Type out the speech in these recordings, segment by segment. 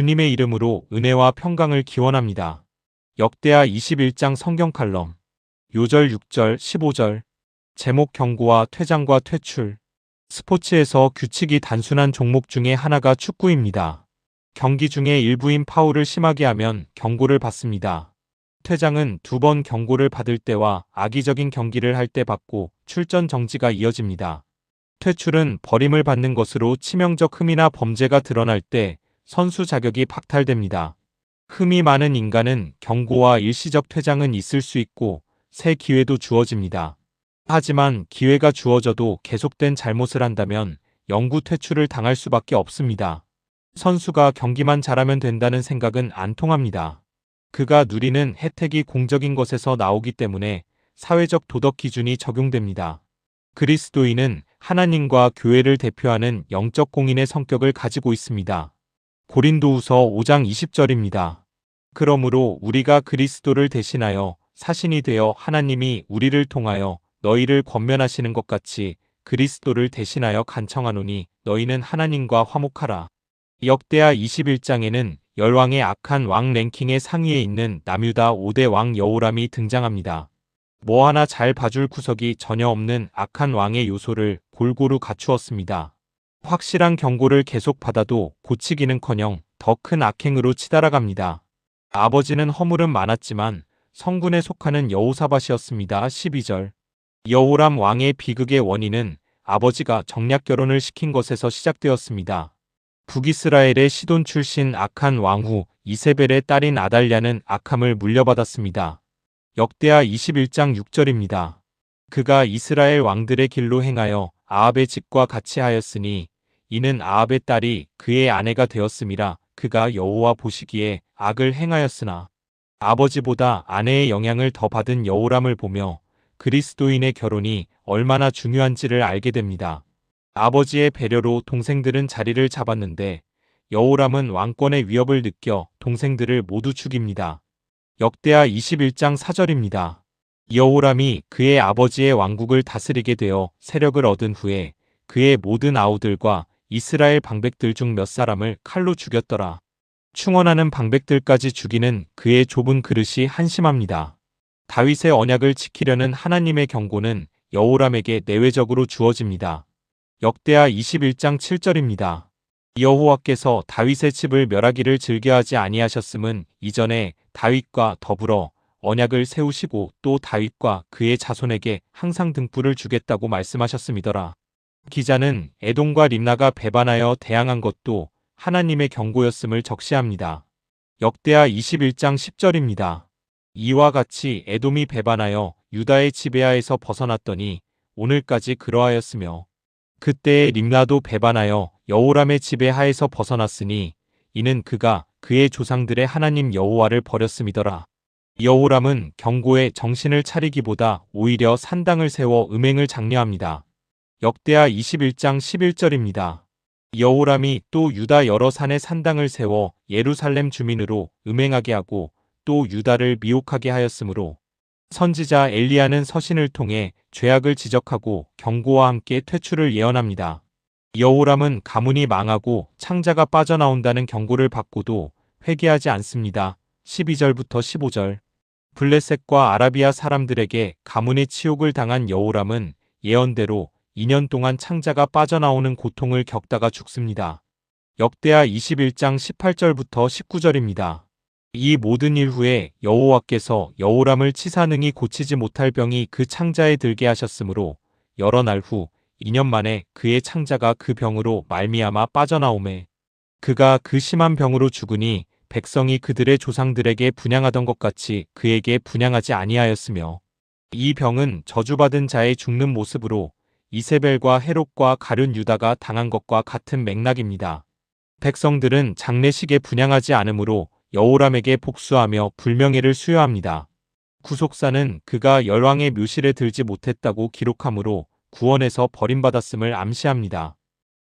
주님의 이름으로 은혜와 평강을 기원합니다. 역대하 21장 성경 칼럼. 요절 6절 15절. 제목 경고와 퇴장과 퇴출. 스포츠에서 규칙이 단순한 종목 중에 하나가 축구입니다. 경기 중에 일부인 파울을 심하게 하면 경고를 받습니다. 퇴장은 2번 경고를 받을 때와 악의적인 경기를 할 때 받고 출전 정지가 이어집니다. 퇴출은 버림을 받는 것으로 치명적 흠이나 범죄가 드러날 때 선수 자격이 박탈됩니다. 흠이 많은 인간은 경고와 일시적 퇴장은 있을 수 있고 새 기회도 주어집니다. 하지만 기회가 주어져도 계속된 잘못을 한다면 영구 퇴출을 당할 수밖에 없습니다. 선수가 경기만 잘하면 된다는 생각은 안 통합니다. 그가 누리는 혜택이 공적인 것에서 나오기 때문에 사회적 도덕 기준이 적용됩니다. 그리스도인은 하나님과 교회를 대표하는 영적 공인의 성격을 가지고 있습니다. 고린도후서 5장 20절입니다. 그러므로 우리가 그리스도를 대신하여 사신이 되어 하나님이 우리를 통하여 너희를 권면하시는 것 같이 그리스도를 대신하여 간청하노니 너희는 하나님과 화목하라. 역대하 21장에는 열왕의 악한 왕 랭킹의 상위에 있는 남유다 5대 왕 여호람이 등장합니다. 뭐 하나 잘 봐줄 구석이 전혀 없는 악한 왕의 요소를 골고루 갖추었습니다. 확실한 경고를 계속 받아도 고치기는커녕 더 큰 악행으로 치달아갑니다. 아버지는 허물은 많았지만 성군에 속하는 여호사밧이었습니다. 12절. 여호람 왕의 비극의 원인은 아버지가 정략 결혼을 시킨 것에서 시작되었습니다. 북이스라엘의 시돈 출신 악한 왕후 이세벨의 딸인 아달랴는 악함을 물려받았습니다. 역대하 21장 6절입니다. 그가 이스라엘 왕들의 길로 행하여 아합의 집과 같이 하였으니 이는 아합의 딸이 그의 아내가 되었음이라. 그가 여호와 보시기에 악을 행하였으나 아버지보다 아내의 영향을 더 받은 여호람을 보며 그리스도인의 결혼이 얼마나 중요한지를 알게 됩니다. 아버지의 배려로 동생들은 자리를 잡았는데 여호람은 왕권의 위협을 느껴 동생들을 모두 죽입니다. 역대하 21장 4절입니다. 여호람이 그의 아버지의 왕국을 다스리게 되어 세력을 얻은 후에 그의 모든 아우들과 이스라엘 방백들 중 몇 사람을 칼로 죽였더라. 충언하는 방백들까지 죽이는 그의 좁은 그릇이 한심합니다. 다윗의 언약을 지키려는 하나님의 경고는 여호람에게 내외적으로 주어집니다. 역대하 21장 7절입니다. 여호와께서 다윗의 집을 멸하기를 즐겨하지 아니하셨음은 이전에 다윗과 더불어 언약을 세우시고 또 다윗과 그의 자손에게 항상 등불을 주겠다고 말씀하셨음이더라. 기자는 에돔과 림나가 배반하여 대항한 것도 하나님의 경고였음을 적시합니다. 역대하 21장 10절입니다. 이와 같이 에돔이 배반하여 유다의 지배하에서 벗어났더니 오늘까지 그러하였으며 그때의 림나도 배반하여 여호람의 지배하에서 벗어났으니 이는 그가 그의 조상들의 하나님 여호와를 버렸음이더라. 여호람은 경고에 정신을 차리기보다 오히려 산당을 세워 음행을 장려합니다. 역대하 21장 11절입니다. 여호람이 또 유다 여러 산에 산당을 세워 예루살렘 주민으로 음행하게 하고 또 유다를 미혹하게 하였으므로 선지자 엘리야는 서신을 통해 죄악을 지적하고 경고와 함께 퇴출을 예언합니다. 여호람은 가문이 망하고 창자가 빠져나온다는 경고를 받고도 회개하지 않습니다. 12절부터 15절. 블레셋과 아라비아 사람들에게 가문의 치욕을 당한 여호람은 예언대로 2년 동안 창자가 빠져나오는 고통을 겪다가 죽습니다. 역대하 21장 18절부터 19절입니다. 이 모든 일 후에 여호와께서 여호람을 치사능히 고치지 못할 병이 그 창자에 들게 하셨으므로 여러 날 후 2년 만에 그의 창자가 그 병으로 말미암아 빠져나오매 그가 그 심한 병으로 죽으니 백성이 그들의 조상들에게 분향하던 것 같이 그에게 분향하지 아니하였으며 이 병은 저주받은 자의 죽는 모습으로 이세벨과 헤롯과 가룟 유다가 당한 것과 같은 맥락입니다. 백성들은 장례식에 분향하지 않으므로 여호람에게 복수하며 불명예를 수여합니다. 구속사는 그가 열왕의 묘실에 들지 못했다고 기록하므로 구원에서 버림받았음을 암시합니다.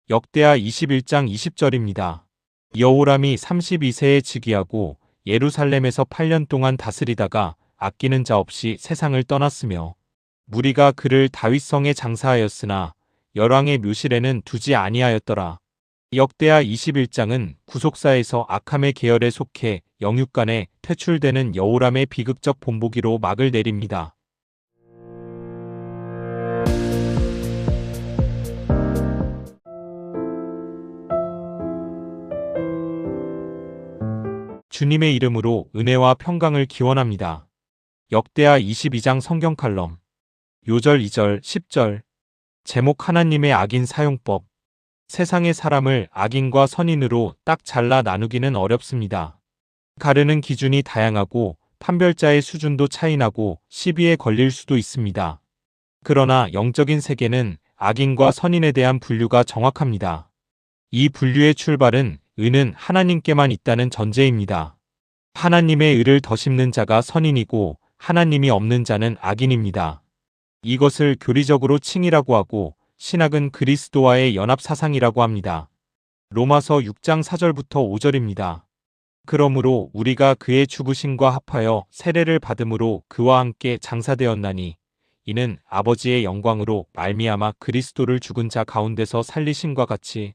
역대하 21장 20절입니다. 여호람이 32세에 즉위하고 예루살렘에서 8년 동안 다스리다가 아끼는 자 없이 세상을 떠났으며 무리가 그를 다윗성에 장사하였으나 열왕의 묘실에는 두지 아니하였더라. 역대하 21장은 구속사에서 악함의 계열에 속해 영육간에 퇴출되는 여호람의 비극적 본보기로 막을 내립니다. 주님의 이름으로 은혜와 평강을 기원합니다. 역대하 22장 성경 칼럼. 요절 2절 10절. 제목 하나님의 악인 사용법. 세상의 사람을 악인과 선인으로 딱 잘라 나누기는 어렵습니다. 가르는 기준이 다양하고 판별자의 수준도 차이나고 시비에 걸릴 수도 있습니다. 그러나 영적인 세계는 악인과 선인에 대한 분류가 정확합니다. 이 분류의 출발은 의는 하나님께만 있다는 전제입니다. 하나님의 의를 더심는 자가 선인이고 하나님이 없는 자는 악인입니다. 이것을 교리적으로 칭의라고 하고 신학은 그리스도와의 연합 사상이라고 합니다. 로마서 6장 4절부터 5절입니다. 그러므로 우리가 그의 죽으심과 합하여 세례를 받음으로 그와 함께 장사되었나니 이는 아버지의 영광으로 말미암아 그리스도를 죽은 자 가운데서 살리심과 같이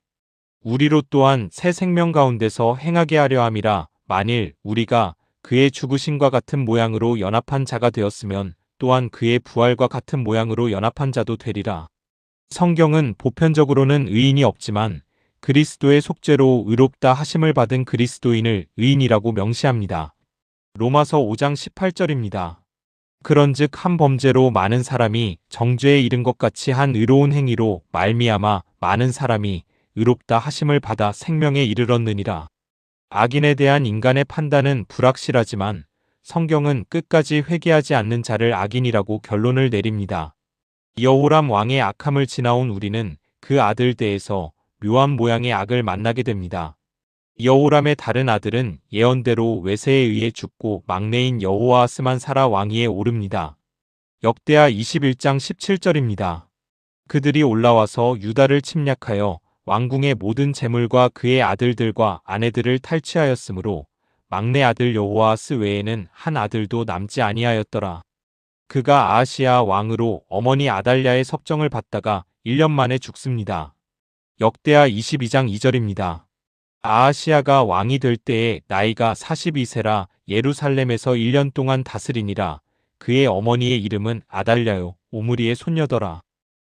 우리로 또한 새 생명 가운데서 행하게 하려 함이라. 만일 우리가 그의 죽으심과 같은 모양으로 연합한 자가 되었으면 또한 그의 부활과 같은 모양으로 연합한 자도 되리라. 성경은 보편적으로는 의인이 없지만 그리스도의 속죄로 의롭다 하심을 받은 그리스도인을 의인이라고 명시합니다. 로마서 5장 18절입니다. 그런즉 한 범죄로 많은 사람이 정죄에 이른 것 같이 한 의로운 행위로 말미암아 많은 사람이 의롭다 하심을 받아 생명에 이르렀느니라. 악인에 대한 인간의 판단은 불확실하지만 성경은 끝까지 회개하지 않는 자를 악인이라고 결론을 내립니다. 여호람 왕의 악함을 지나온 우리는 그 아들 대에서 묘한 모양의 악을 만나게 됩니다. 여호람의 다른 아들은 예언대로 외세에 의해 죽고 막내인 여호아스만 살아 왕위에 오릅니다. 역대하 21장 17절입니다. 그들이 올라와서 유다를 침략하여 왕궁의 모든 재물과 그의 아들들과 아내들을 탈취하였으므로 막내 아들 여호아스 외에는 한 아들도 남지 아니하였더라. 그가 아하시야 왕으로 어머니 아달랴의 섭정을 받다가 1년 만에 죽습니다. 역대하 22장 2절입니다. 아하시야가 왕이 될 때에 나이가 42세라 예루살렘에서 1년 동안 다스리니라. 그의 어머니의 이름은 아달랴요 오므리의 손녀더라.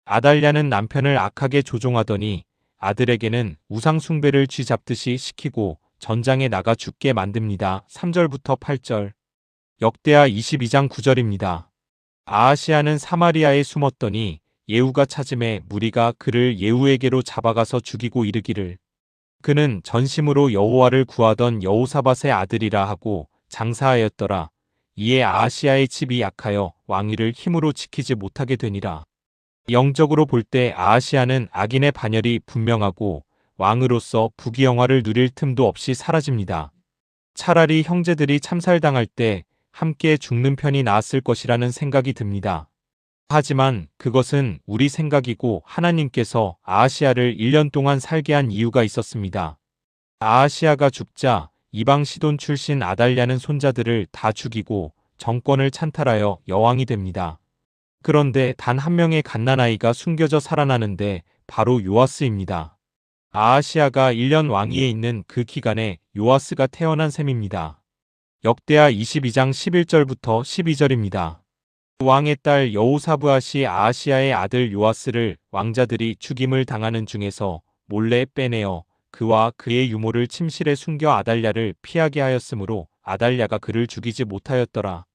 아달랴는 남편을 악하게 조종하더니 아들에게는 우상 숭배를 쥐잡듯이 시키고 전장에 나가 죽게 만듭니다. 3절부터 8절. 역대하 22장 9절입니다. 아하시야는 사마리아에 숨었더니 예후가 찾음에 무리가 그를 예후에게로 잡아가서 죽이고 이르기를 그는 전심으로 여호와를 구하던 여호사밧의 아들이라 하고 장사하였더라. 이에 아하시야의 집이 약하여 왕위를 힘으로 지키지 못하게 되니라. 영적으로 볼 때 아하시야는 악인의 반열이 분명하고 왕으로서 부귀영화를 누릴 틈도 없이 사라집니다. 차라리 형제들이 참살당할 때 함께 죽는 편이 나았을 것이라는 생각이 듭니다. 하지만 그것은 우리 생각이고 하나님께서 아하시야를 1년 동안 살게 한 이유가 있었습니다. 아하시야가 죽자 이방 시돈 출신 아달랴는 손자들을 다 죽이고 정권을 찬탈하여 여왕이 됩니다. 그런데 단 한 명의 갓난아이가 숨겨져 살아나는데 바로 요아스입니다. 아하시야가 1년 왕위에 있는 그 기간에 요아스가 태어난 셈입니다. 역대하 22장 11절부터 12절입니다. 왕의 딸 여호사브앗이 아하시야의 아들 요아스를 왕자들이 죽임을 당하는 중에서 몰래 빼내어 그와 그의 유모를 침실에 숨겨 아달랴를 피하게 하였으므로 아달랴가 그를 죽이지 못하였더라.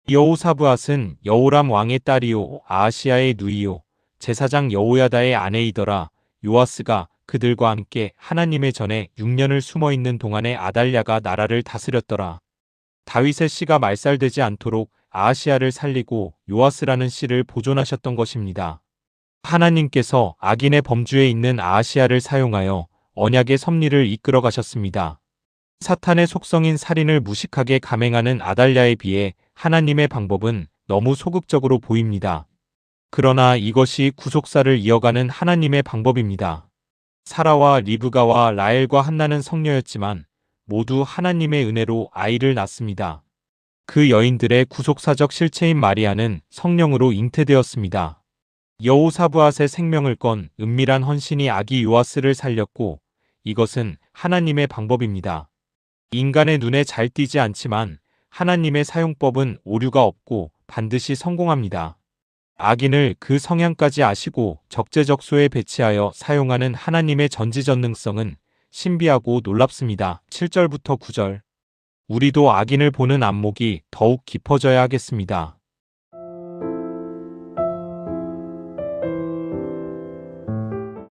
여호사브앗은 여호람 왕의 딸이요 아하시야의 누이요 제사장 여호야다의 아내이더라. 요아스가 그들과 함께 하나님의 전에 6년을 숨어있는 동안에 아달랴가 나라를 다스렸더라. 다윗의 씨가 말살되지 않도록 아하시야를 살리고 요아스라는 씨를 보존하셨던 것입니다. 하나님께서 악인의 범주에 있는 아하시야를 사용하여 언약의 섭리를 이끌어 가셨습니다. 사탄의 속성인 살인을 무식하게 감행하는 아달랴에 비해 하나님의 방법은 너무 소극적으로 보입니다. 그러나 이것이 구속사를 이어가는 하나님의 방법입니다. 사라와 리브가와 라헬과 한나는 성녀였지만 모두 하나님의 은혜로 아이를 낳습니다. 그 여인들의 구속사적 실체인 마리아는 성령으로 잉태되었습니다. 여호사브앗의 생명을 건 은밀한 헌신이 아기 요아스를 살렸고 이것은 하나님의 방법입니다. 인간의 눈에 잘 띄지 않지만 하나님의 사용법은 오류가 없고 반드시 성공합니다. 악인을 그 성향까지 아시고 적재적소에 배치하여 사용하는 하나님의 전지전능성은 신비하고 놀랍습니다. 7절부터 9절. 우리도 악인을 보는 안목이 더욱 깊어져야 하겠습니다.